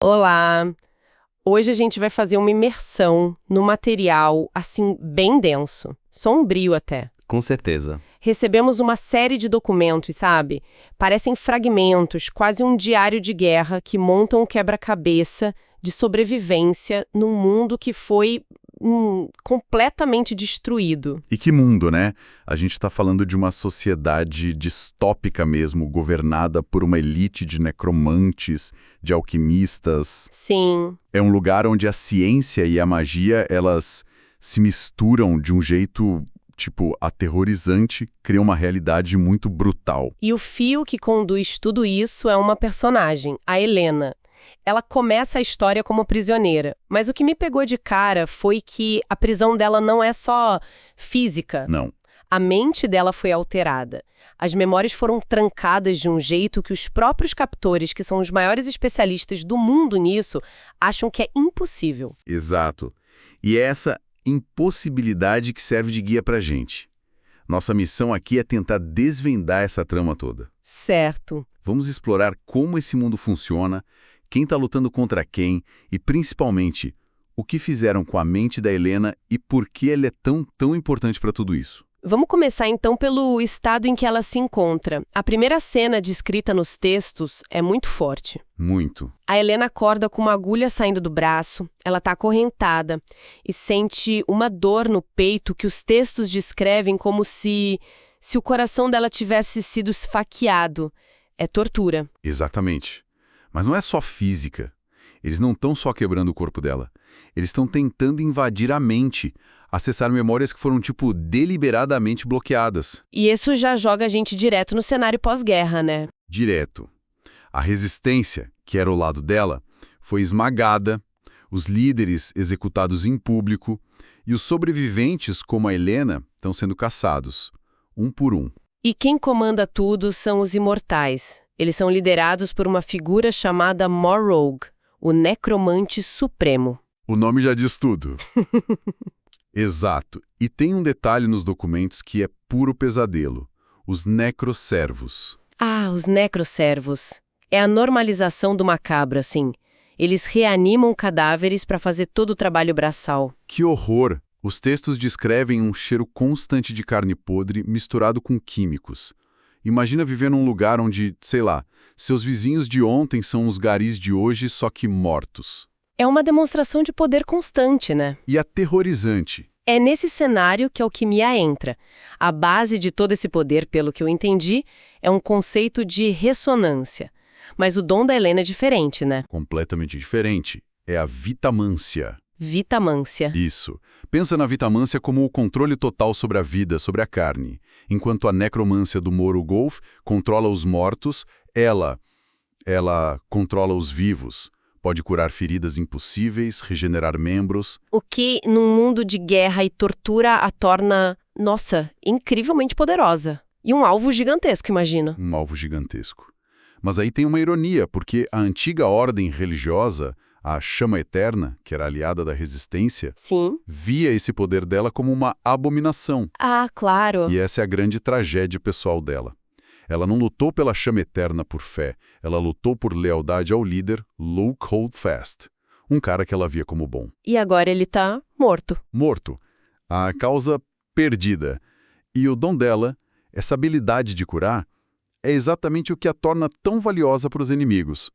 Olá! Hoje a gente vai fazer uma imersão no material, assim, bem denso, sombrio até. Com certeza. Recebemos uma série de documentos, sabe? Parecem fragmentos, quase um diário de guerra que montam um quebra-cabeça de sobrevivência num mundo que foi completamente destruído. E que mundo, né? A gente está falando de uma sociedade distópica mesmo, governada por uma elite de necromantes, de alquimistas. Sim, É um lugar onde a ciência e a magia, elas se misturam de um jeito, tipo, aterrorizante, criam uma realidade muito brutal. e o fio que conduz tudo isso é uma personagem, a Helena. Ela começa a história como prisioneira, mas o que me pegou de cara foi que a prisão dela não é só física. Não. A mente dela foi alterada. As memórias foram trancadas de um jeito que os próprios captores, que são os maiores especialistas do mundo nisso, acham que é impossível. Exato. E é essa impossibilidade que serve de guia pra gente. Nossa missão aqui é tentar desvendar essa trama toda. Certo. Vamos explorar como esse mundo funciona, quem está lutando contra quem e, principalmente, o que fizeram com a mente da Helena e por que ela é tão importante para tudo isso. Vamos começar então pelo estado em que ela se encontra. A primeira cena descrita nos textos é muito forte. Muito. A Helena acorda com uma agulha saindo do braço, ela está acorrentada e sente uma dor no peito que os textos descrevem como se o coração dela tivesse sido esfaqueado. É tortura. Exatamente. Mas não é só física. Eles não estão só quebrando o corpo dela. Eles estão tentando invadir a mente, acessar memórias que foram, tipo, deliberadamente bloqueadas. E isso já joga a gente direto no cenário pós-guerra, né? Direto. A resistência, que era o lado dela, foi esmagada, os líderes executados em público e os sobreviventes, como a Helena, estão sendo caçados, um por um. E quem comanda tudo são os imortais. Eles são liderados por uma figura chamada Morrogue, o necromante supremo. O nome já diz tudo. Exato. E tem um detalhe nos documentos que é puro pesadelo. Os necroservos. Ah, os necroservos. É a normalização do macabro, assim. Eles reanimam cadáveres para fazer todo o trabalho braçal. Que horror! Os textos descrevem um cheiro constante de carne podre misturado com químicos. Imagina viver num lugar onde, sei lá, seus vizinhos de ontem são os garis de hoje, só que mortos. É uma demonstração de poder constante, né? E aterrorizante. É nesse cenário que a alquimia entra. A base de todo esse poder, pelo que eu entendi, é um conceito de ressonância. Mas o dom da Helena é diferente, né? Completamente diferente. É a vitamância. Vitamância. Isso. Pensa na vitamância como o controle total sobre a vida, sobre a carne. Enquanto a necromância do Morrogue controla os mortos, ela controla os vivos. Pode curar feridas impossíveis, regenerar membros. O que, num mundo de guerra e tortura, a torna, nossa, incrivelmente poderosa. E um alvo gigantesco, imagina. Um alvo gigantesco. Mas aí tem uma ironia, porque a antiga ordem religiosa, a Chama Eterna, que era aliada da resistência, Sim. via esse poder dela como uma abominação. Ah, claro. E essa é a grande tragédia pessoal dela. Ela não lutou pela Chama Eterna por fé, ela lutou por lealdade ao líder Luke Holdfast, um cara que ela via como bom. E agora ele tá morto. Morto. A causa perdida. E o dom dela, essa habilidade de curar, é exatamente o que a torna tão valiosa para os inimigos.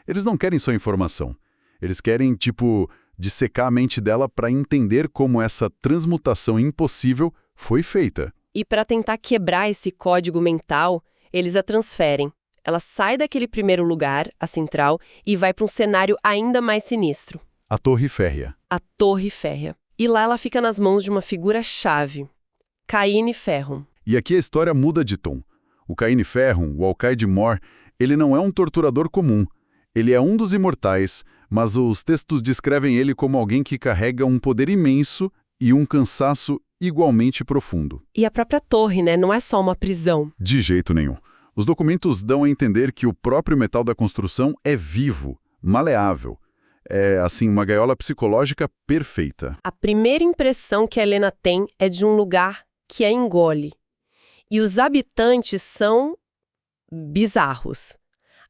Eles não querem só informação. Eles querem, tipo, dissecar a mente dela para entender como essa transmutação impossível foi feita. E para tentar quebrar esse código mental, eles a transferem. Ela sai daquele primeiro lugar, a central, e vai para um cenário ainda mais sinistro. A Torre Férrea. A Torre Férrea. E lá ela fica nas mãos de uma figura-chave. Caine Ferrum. E aqui a história muda de tom. O Caine Ferrum, o Alcaide Mor, ele não é um torturador comum. Ele é um dos imortais, mas os textos descrevem ele como alguém que carrega um poder imenso e um cansaço igualmente profundo. E a própria torre, né? Não é só uma prisão. De jeito nenhum. Os documentos dão a entender que o próprio metal da construção é vivo, maleável. É, assim, uma gaiola psicológica perfeita. A primeira impressão que a Helena tem é de um lugar que a engole. E os habitantes são bizarros.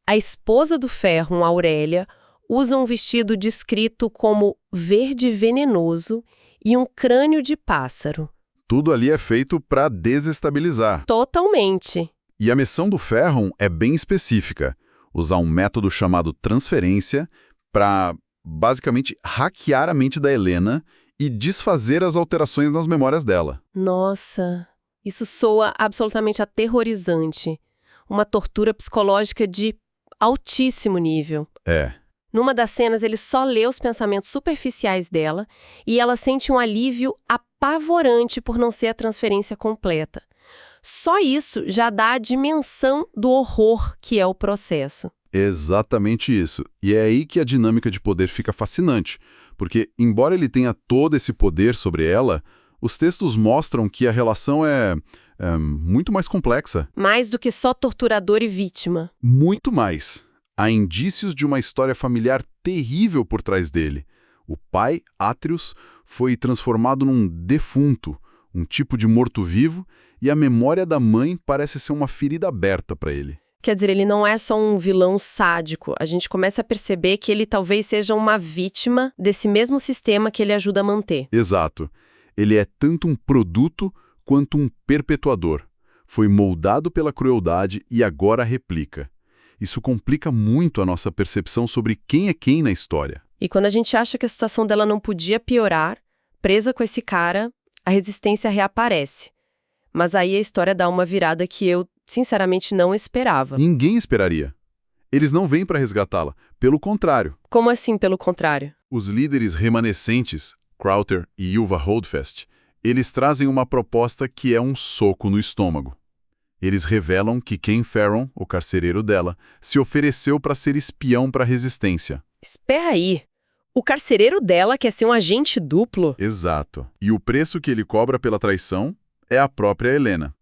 A esposa do Ferrum, Aurélia, Usa um vestido descrito como verde venenoso e um crânio de pássaro. Tudo ali é feito para desestabilizar. Totalmente. E a missão do Ferron é bem específica. Usar um método chamado transferência para, basicamente, hackear a mente da Helena e desfazer as alterações nas memórias dela. Nossa, isso soa absolutamente aterrorizante. Uma tortura psicológica de altíssimo nível. É. Numa das cenas, ele só lê os pensamentos superficiais dela e ela sente um alívio apavorante por não ser a transferência completa. Só isso já dá a dimensão do horror que é o processo. Exatamente isso. E é aí que a dinâmica de poder fica fascinante, porque, embora ele tenha todo esse poder sobre ela, os textos mostram que a relação é muito mais complexa. Mais do que só torturador e vítima. Muito mais. Há indícios de uma história familiar terrível por trás dele. O pai, Atreus, foi transformado num defunto, um tipo de morto-vivo, e a memória da mãe parece ser uma ferida aberta para ele. Quer dizer, ele não é só um vilão sádico. A gente começa a perceber que ele talvez seja uma vítima desse mesmo sistema que ele ajuda a manter. Exato. Ele é tanto um produto quanto um perpetuador. Foi moldado pela crueldade e agora replica. Isso complica muito a nossa percepção sobre quem é quem na história. E quando a gente acha que a situação dela não podia piorar, presa com esse cara, a resistência reaparece. Mas aí a história dá uma virada que eu, sinceramente, não esperava. Ninguém esperaria. Eles não vêm para resgatá-la. Pelo contrário. Como assim, pelo contrário? Os líderes remanescentes, Crowther e Ylva Holdfast, eles trazem uma proposta que é um soco no estômago. Eles revelam que Ken Ferron, o carcereiro dela, se ofereceu para ser espião para a resistência. Espera aí. O carcereiro dela quer ser um agente duplo? Exato. E o preço que ele cobra pela traição é a própria Helena.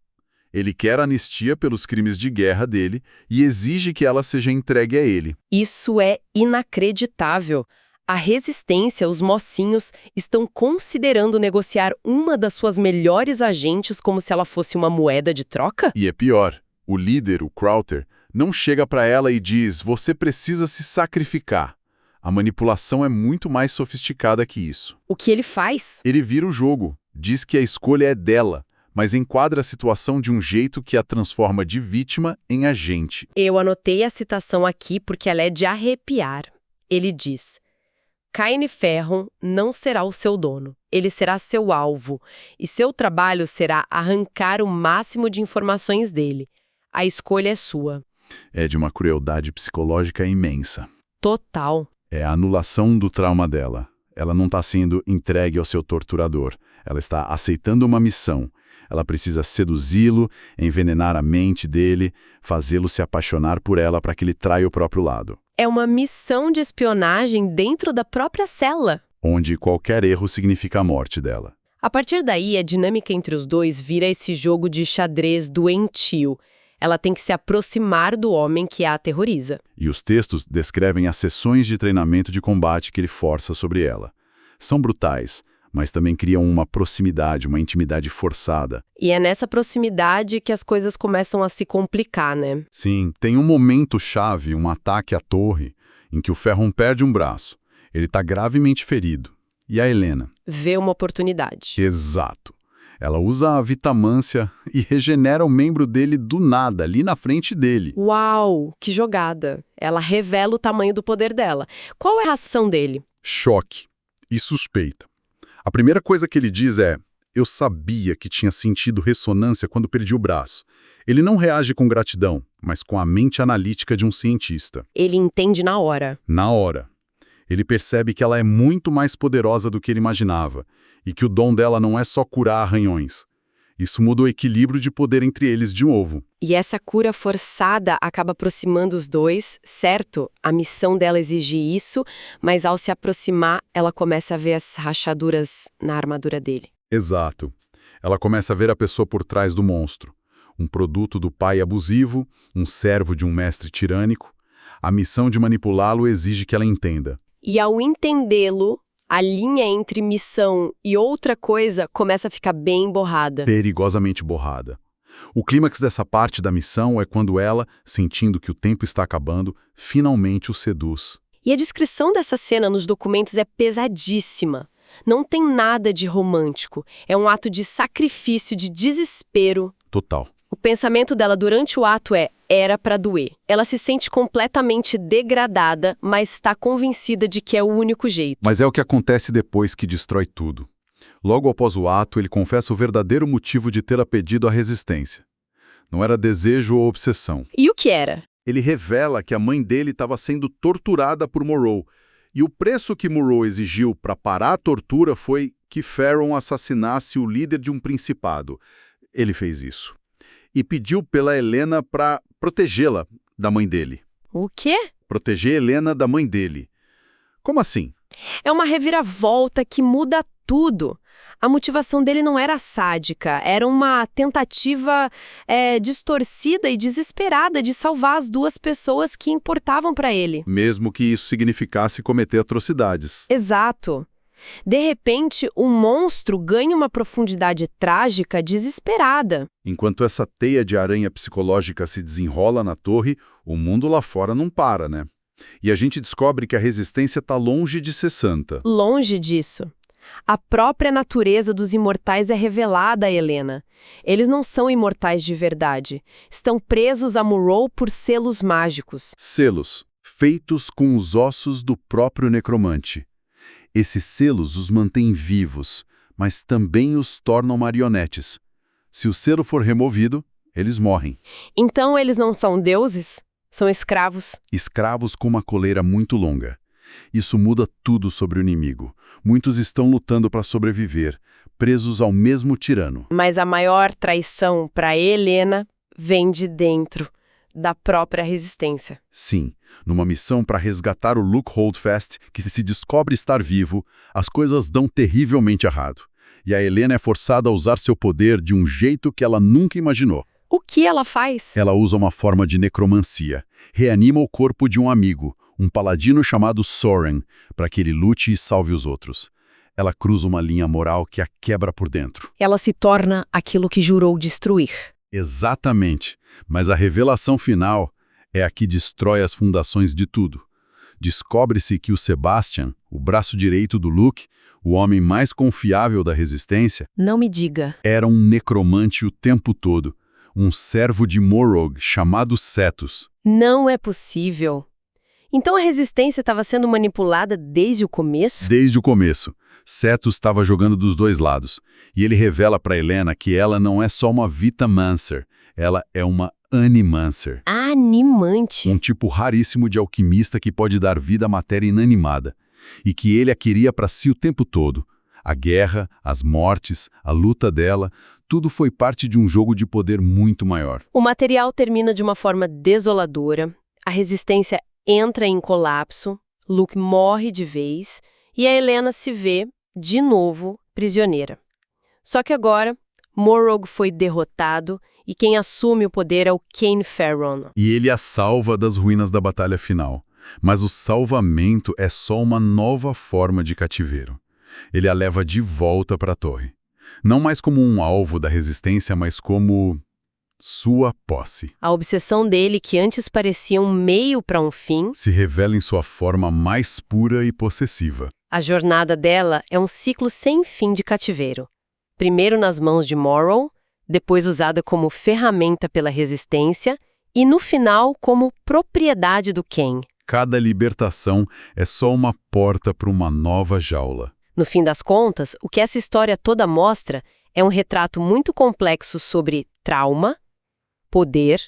Ele quer anistia pelos crimes de guerra dele e exige que ela seja entregue a ele. Isso é inacreditável. A resistência, os mocinhos, estão considerando negociar uma das suas melhores agentes como se ela fosse uma moeda de troca? E é pior, o líder, o Crowther, não chega para ela e diz: você precisa se sacrificar. A manipulação é muito mais sofisticada que isso. O que ele faz? Ele vira o jogo, diz que a escolha é dela, mas enquadra a situação de um jeito que a transforma de vítima em agente. Eu anotei a citação aqui porque ela é de arrepiar. Ele diz: Ken Ferron não será o seu dono, ele será seu alvo, e seu trabalho será arrancar o máximo de informações dele. A escolha é sua. É de uma crueldade psicológica imensa. Total. É a anulação do trauma dela. Ela não está sendo entregue ao seu torturador. Ela está aceitando uma missão. Ela precisa seduzi-lo, envenenar a mente dele, fazê-lo se apaixonar por ela para que ele traia o próprio lado. É uma missão de espionagem dentro da própria cela. Onde qualquer erro significa a morte dela. A partir daí, a dinâmica entre os dois vira esse jogo de xadrez doentio. Ela tem que se aproximar do homem que a aterroriza. E os textos descrevem as sessões de treinamento de combate que ele força sobre ela. São brutais, mas também criam uma proximidade, uma intimidade forçada. E é nessa proximidade que as coisas começam a se complicar, né? Sim, tem um momento-chave, um ataque à torre, em que o Ferron perde um braço. Ele está gravemente ferido. E a Helena? Vê uma oportunidade. Exato. Ela usa a vitamância e regenera o membro dele do nada, ali na frente dele. Uau, que jogada. Ela revela o tamanho do poder dela. Qual é a reação dele? Choque e suspeita. A primeira coisa que ele diz é: eu sabia que tinha sentido ressonância quando perdi o braço. Ele não reage com gratidão, mas com a mente analítica de um cientista. Ele entende na hora. Na hora. Ele percebe que ela é muito mais poderosa do que ele imaginava e que o dom dela não é só curar arranhões. Isso muda o equilíbrio de poder entre eles de novo. E essa cura forçada acaba aproximando os dois, certo? A missão dela exige isso, mas ao se aproximar, ela começa a ver as rachaduras na armadura dele. Exato. Ela começa a ver a pessoa por trás do monstro. Um produto do pai abusivo, um servo de um mestre tirânico. A missão de manipulá-lo exige que ela entenda. E ao entendê-lo, a linha entre missão e outra coisa começa a ficar bem borrada. Perigosamente borrada. O clímax dessa parte da missão é quando ela, sentindo que o tempo está acabando, finalmente o seduz. E a descrição dessa cena nos documentos é pesadíssima. Não tem nada de romântico. É um ato de sacrifício, de desespero. Total. O pensamento dela durante o ato era pra doer. Ela se sente completamente degradada, mas está convencida de que é o único jeito. Mas é o que acontece depois que destrói tudo. Logo após o ato, ele confessa o verdadeiro motivo de tê-la pedido à resistência. Não era desejo ou obsessão. E o que era? Ele revela que a mãe dele estava sendo torturada por Morrow, e o preço que Morrow exigiu para parar a tortura foi que Farron assassinasse o líder de um principado. Ele fez isso. E pediu pela Helena para protegê-la da mãe dele. O quê? Proteger Helena da mãe dele. Como assim? É uma reviravolta que muda tudo. A motivação dele não era sádica, era uma tentativa distorcida e desesperada de salvar as duas pessoas que importavam para ele. Mesmo que isso significasse cometer atrocidades. Exato. De repente, o monstro ganha uma profundidade trágica desesperada. Enquanto essa teia de aranha psicológica se desenrola na torre, o mundo lá fora não para, né? E a gente descobre que a resistência está longe de ser santa. Longe disso. A própria natureza dos imortais é revelada a Helena. Eles não são imortais de verdade. Estão presos a Morrow por selos mágicos. Selos, feitos com os ossos do próprio necromante. Esses selos os mantêm vivos, mas também os tornam marionetes. Se o selo for removido, eles morrem. Então eles não são deuses? São escravos? Escravos com uma coleira muito longa. Isso muda tudo sobre o inimigo. Muitos estão lutando para sobreviver, presos ao mesmo tirano. Mas a maior traição para Helena vem de dentro, da própria resistência. Sim, numa missão para resgatar o Luke Holdfast, que se descobre estar vivo, as coisas dão terrivelmente errado. E a Helena é forçada a usar seu poder de um jeito que ela nunca imaginou. O que ela faz? Ela usa uma forma de necromancia. Reanima o corpo de um amigo, um paladino chamado Soren, para que ele lute e salve os outros. Ela cruza uma linha moral que a quebra por dentro. Ela se torna aquilo que jurou destruir. Exatamente. Mas a revelação final é a que destrói as fundações de tudo. Descobre-se que o Sebastian, o braço direito do Luke, o homem mais confiável da resistência, Não me diga. era um necromante o tempo todo, um servo de Morrow chamado Cetus. Não é possível. Então a resistência estava sendo manipulada desde o começo? Desde o começo, Cetus estava jogando dos dois lados, e ele revela para Helena que ela não é só uma Vitamancer, ela é uma Animancer. Animante. Um tipo raríssimo de alquimista que pode dar vida à matéria inanimada, e que ele a queria para si o tempo todo. A guerra, as mortes, a luta dela, tudo foi parte de um jogo de poder muito maior. O material termina de uma forma desoladora, a resistência entra em colapso, Luke morre de vez e a Helena se vê, de novo, prisioneira. Só que agora, Morrow foi derrotado e quem assume o poder é o Kane Farron. E ele a salva das ruínas da batalha final. Mas o salvamento é só uma nova forma de cativeiro. Ele a leva de volta para a torre. Não mais como um alvo da resistência, mas como sua posse. A obsessão dele, que antes parecia um meio para um fim, Se revela em sua forma mais pura e possessiva. a jornada dela é um ciclo sem fim de cativeiro. Primeiro nas mãos de Morrow, depois usada como ferramenta pela resistência e, no final, como propriedade do Kane. Cada libertação é só uma porta para uma nova jaula. No fim das contas, o que essa história toda mostra é um retrato muito complexo sobre trauma, poder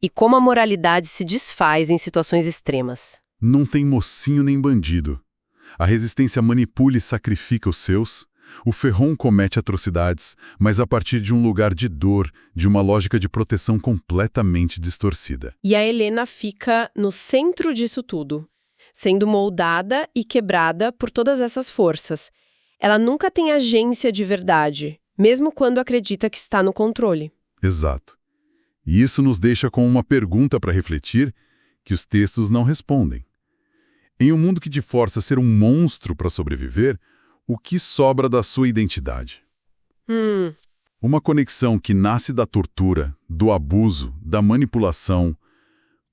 e como a moralidade se desfaz em situações extremas. Não tem mocinho nem bandido. A resistência manipula e sacrifica os seus. O Ferron comete atrocidades, mas a partir de um lugar de dor, de uma lógica de proteção completamente distorcida. E a Helena fica no centro disso tudo, sendo moldada e quebrada por todas essas forças. Ela nunca tem agência de verdade, mesmo quando acredita que está no controle. Exato. E isso nos deixa com uma pergunta para refletir que os textos não respondem. Em um mundo que te força a ser um monstro para sobreviver, o que sobra da sua identidade? Uma conexão que nasce da tortura, do abuso, da manipulação,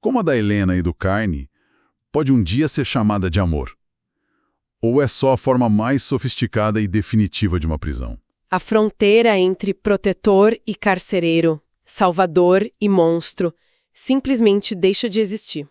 como a da Helena e do Kane, pode um dia ser chamada de amor? Ou é só a forma mais sofisticada e definitiva de uma prisão? A fronteira entre protetor e carcereiro, salvador e monstro, simplesmente deixa de existir.